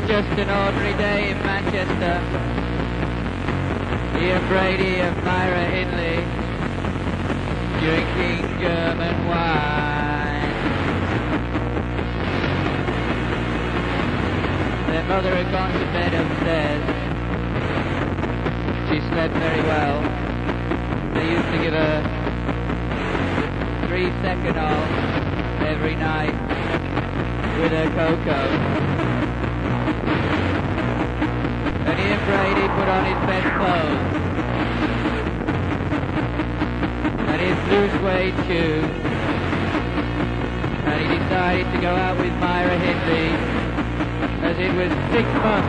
just an ordinary day in Manchester. Ian Brady and Myra Hindley drinking German wine. Their mother had gone to bed upstairs. She slept very well. They used to give her 3-second off every night with her cocoa. And Ian Brady put on his best clothes and his blue suede shoes, and he decided to go out with Myra Hindley as it was 6 months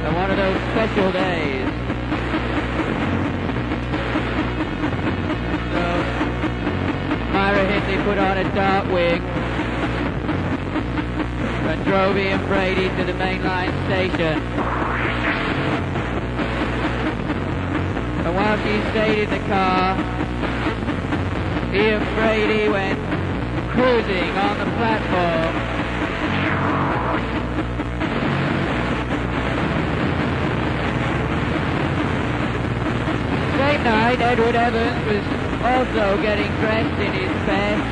and one of those special days. So Myra Hindley put on a dark wig and drove Ian Brady to the main line station. And while she stayed in the car, Ian Brady went cruising on the platform. Same night, Edward Evans was also getting dressed in his best.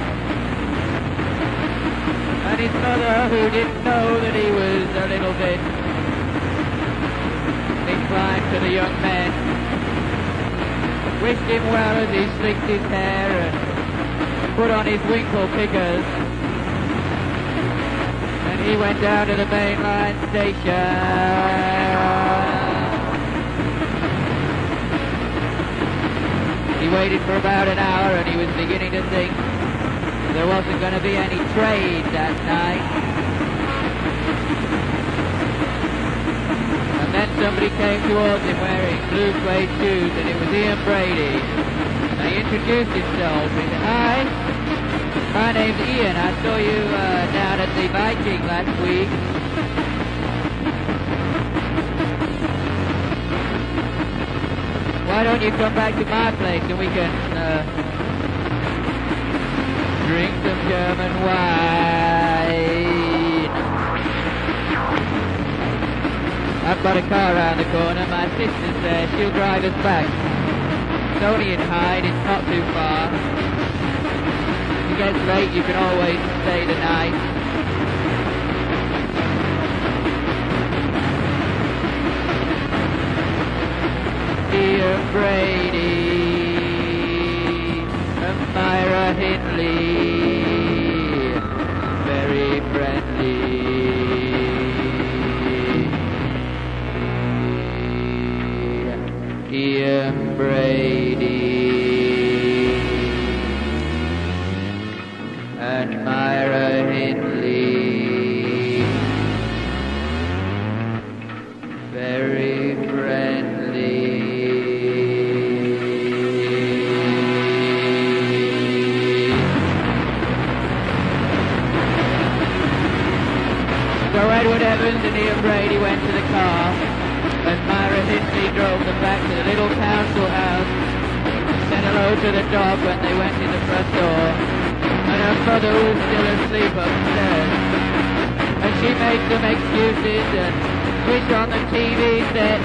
And his mother, who didn't know that he was a little bit inclined to the young men, wished him well as he slicked his hair and put on his winkle pickers. And he went down to the main line station. He waited for about an hour and he was beginning to think there wasn't going to be any trade that night. And then somebody came towards him wearing blue suede shoes, and it was Ian Brady. And he introduced himself. He said, "Hi, my name's Ian. I saw you down at the Viking last week. Why don't you come back to my place and we can drink some German wine? I've got a car around the corner. My sister's there. She'll drive us back. It's only in Hyde. It's not too far. If it gets late, you can always stay the night." Ian Brady and Myra Hindley, very friendly. Ian Brady and Myra Hindley, very friendly. So Edward Evans and Ian Brady went to the car, and Myra Hindley drove them back to the little council house, said hello to the dog when they went in the front door, and her mother was still asleep upstairs. And she made some excuses and switched on the TV set,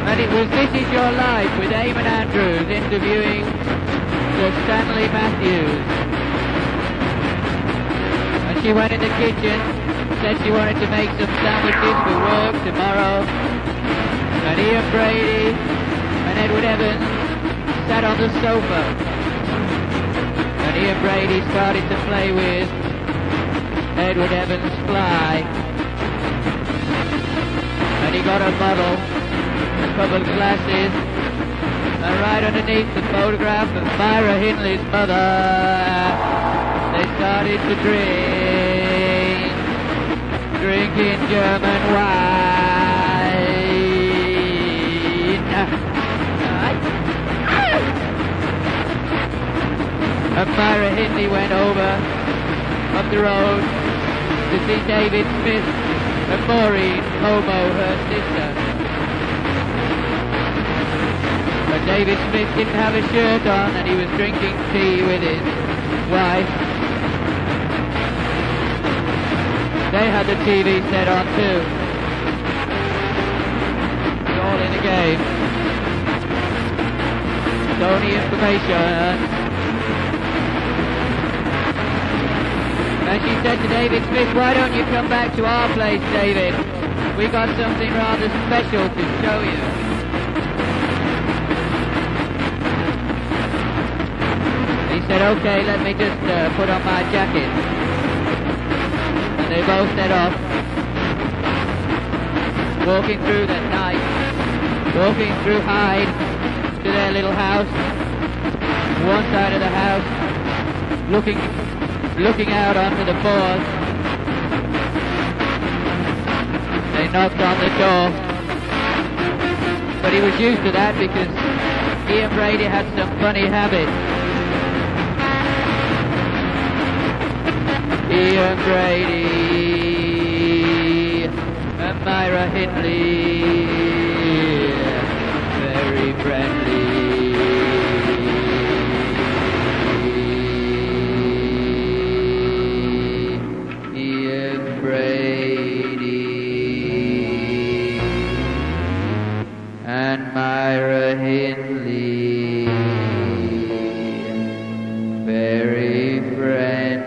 and it was This Is Your Life with Eamon Andrews interviewing Sir Stanley Matthews. And she went in the kitchen, said she wanted to make some sandwiches for work tomorrow. And Ian Brady and Edward Evans sat on the sofa. And Ian Brady started to play with Edward Evans' fly. And he got a bottle, a couple of glasses, and right underneath the photograph of Myra Hindley's mother, they started to drinking German wine. And Myra Hindley went over up the road to see David Smith and Maureen Hobo, her sister. But David Smith didn't have a shirt on and he was drinking tea with his wife. They had the TV set on too. It's all in the game. Sony information. And she said to David Smith, why don't you come back to our place, David? We got something rather special to show you. He said, okay, let me just put on my jacket. And they both set off, walking through the night, walking through Hyde to their little house. One side of the house, looking out onto the moors. They knocked on the door, but he was used to that because he and Brady had some funny habits. Ian Brady and Myra Hindley, very friendly. Ian Brady and Myra Hindley, very friendly.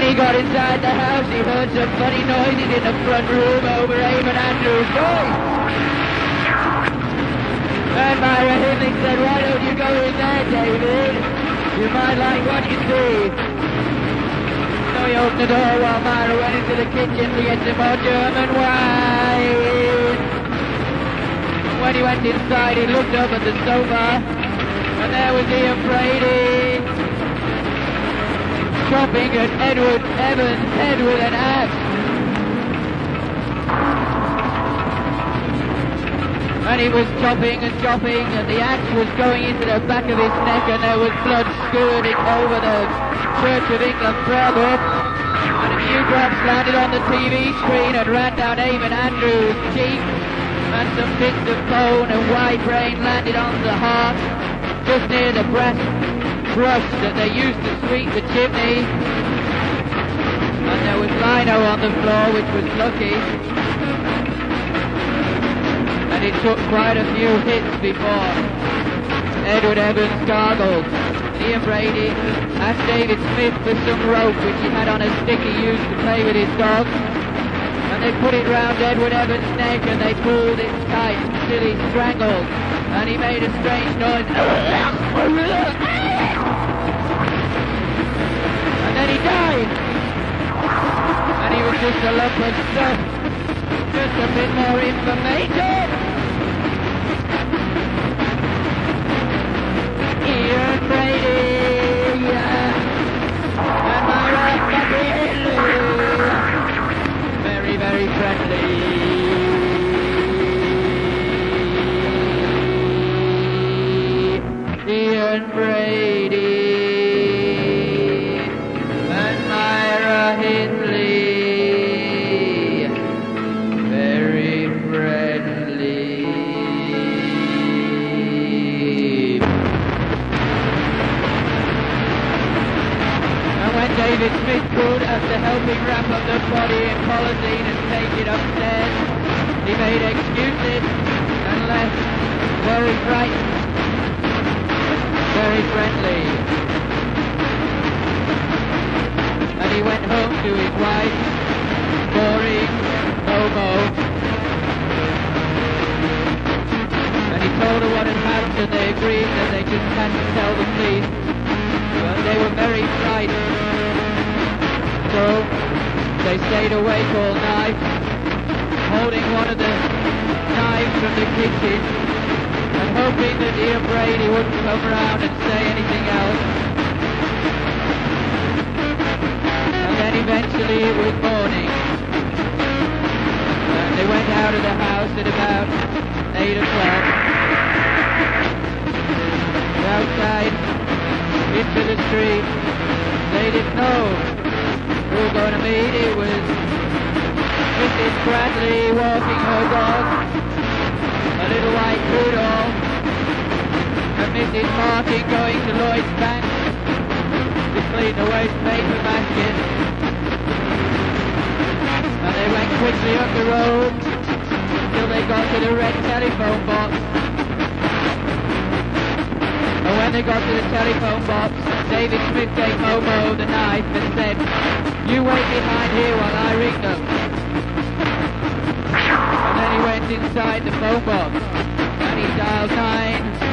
He got inside the house, he heard some funny noises in the front room over Eamon Andrews' voice. And Myra Hindley said, why don't you go in there, David? You might like what you see. So he opened the door while Myra went into the kitchen to get some more German wine. And when he went inside, he looked up at the sofa, and there was Ian Brady, chopping at Edward Evans' head with an axe. And he was chopping, and the axe was going into the back of his neck, and there was blood skirting over the Church of England prayer book. And a few drops landed on the TV screen and ran down Eamon Andrews' cheek, and some bits of bone and white brain landed on the hearth, just near the brass brush that they used to sweep the chimney. And there was lino on the floor, which was lucky. And it took quite a few hits before Edward Evans gargled. Ian Brady asked David Smith for some rope, which he had on a stick he used to play with his dog. And they put it round Edward Evans' neck and they pulled it tight till he strangled. And he made a strange noise. And then he died. And he was just a lump of stuff. Just a bit more information. Ian Brady and Myra Hindley, very, very friendly. Ian Brady and Myra Hindley, very friendly. And when David Smith could, after helping wrap up the body in polythene and take it upstairs, he made excuses and left, very frightened, very friendly. And he went home to his wife, boring Momo. And he told her what had happened, and they agreed that they just had to tell the police. But they were very frightened. So they stayed awake all night, holding one of the knives from the kitchen, and hoping that Ian Brady wouldn't come round and say anything else. And then eventually it was morning. And they went out of the house at about 8 o'clock. Outside, into the street. They didn't know we were going to meet. It was Mrs. Bradley walking her dog, a little white poodle, and Mrs. Martin going to Lloyd's Bank to clean the waste paper basket. And they went quickly up the road till they got to the red telephone box. And when they got to the telephone box, David Smith gave Momo the knife and said, "You wait behind here while I ring them." And then he went inside the phone box and he dialed 999.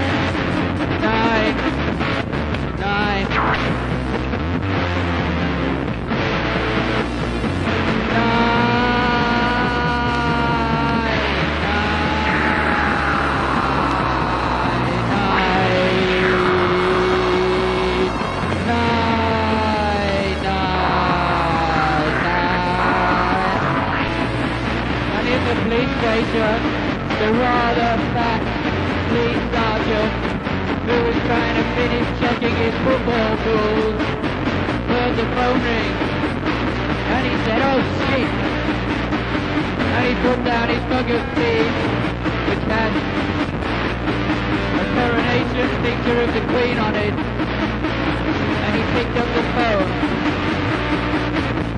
Police station, the rather fat police sergeant who was trying to finish checking his football rules heard the phone ring and he said, "Oh shit!" And he put down his mug of tea which had a coronation picture of the Queen on it, and he picked up the phone.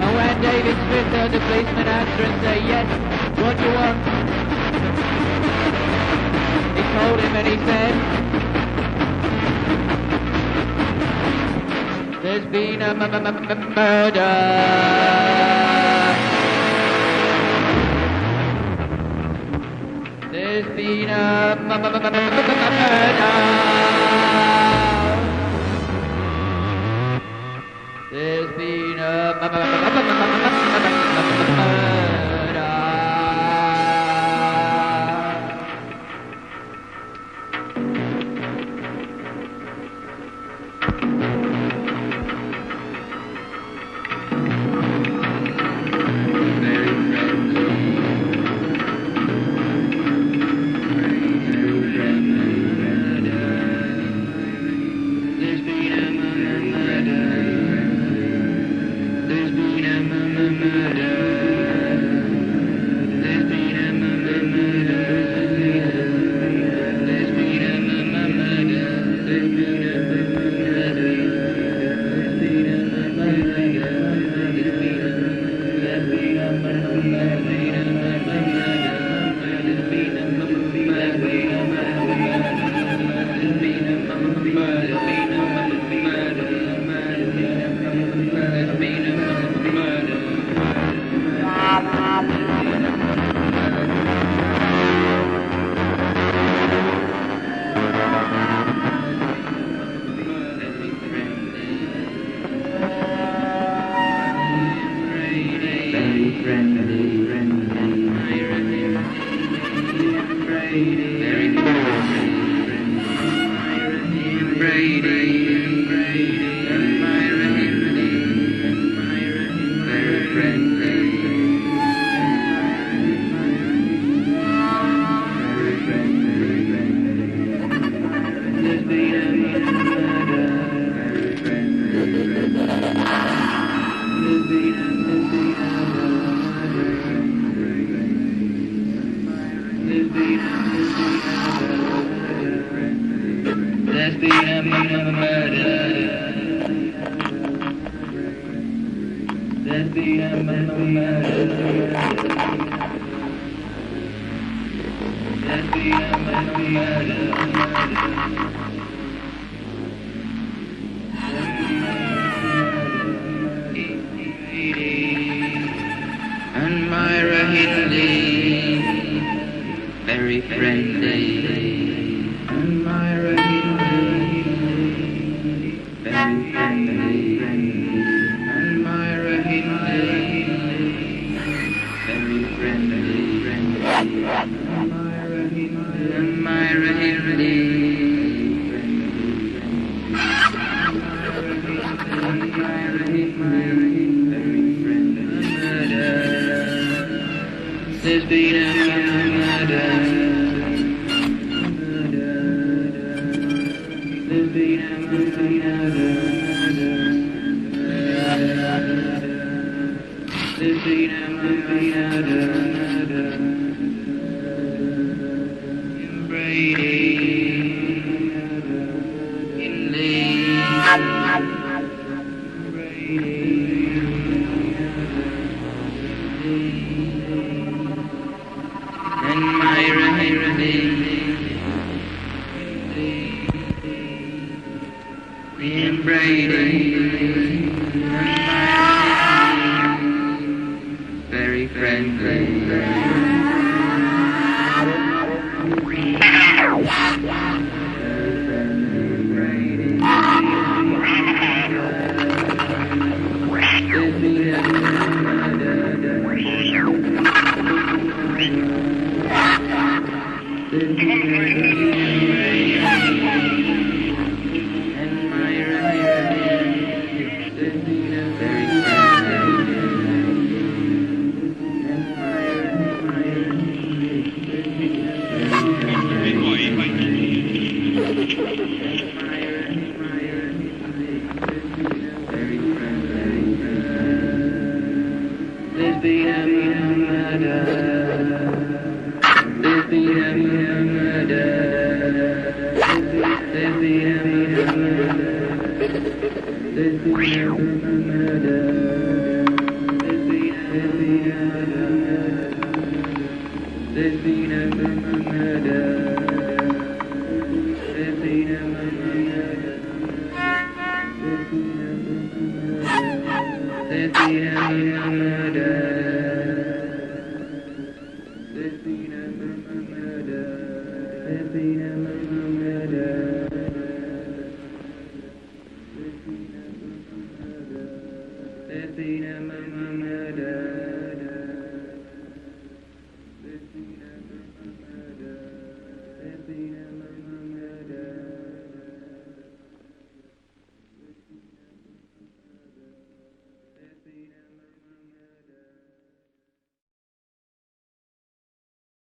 And when David Smith heard the policeman answer and say, "Yes, what do you want?" He told him and he said, "There's been a murder." There's been a murder. There's been a murder. And Myra Hindley, very friendly. And Myra Hindley, very friendly. And Myra Hindley, very friendly. And Myra Hindley. There's been a murder. There's been a murder. been a murder in Brady Hindley. And Myra Hindley, me and Brady, very friendly. There's been a murder.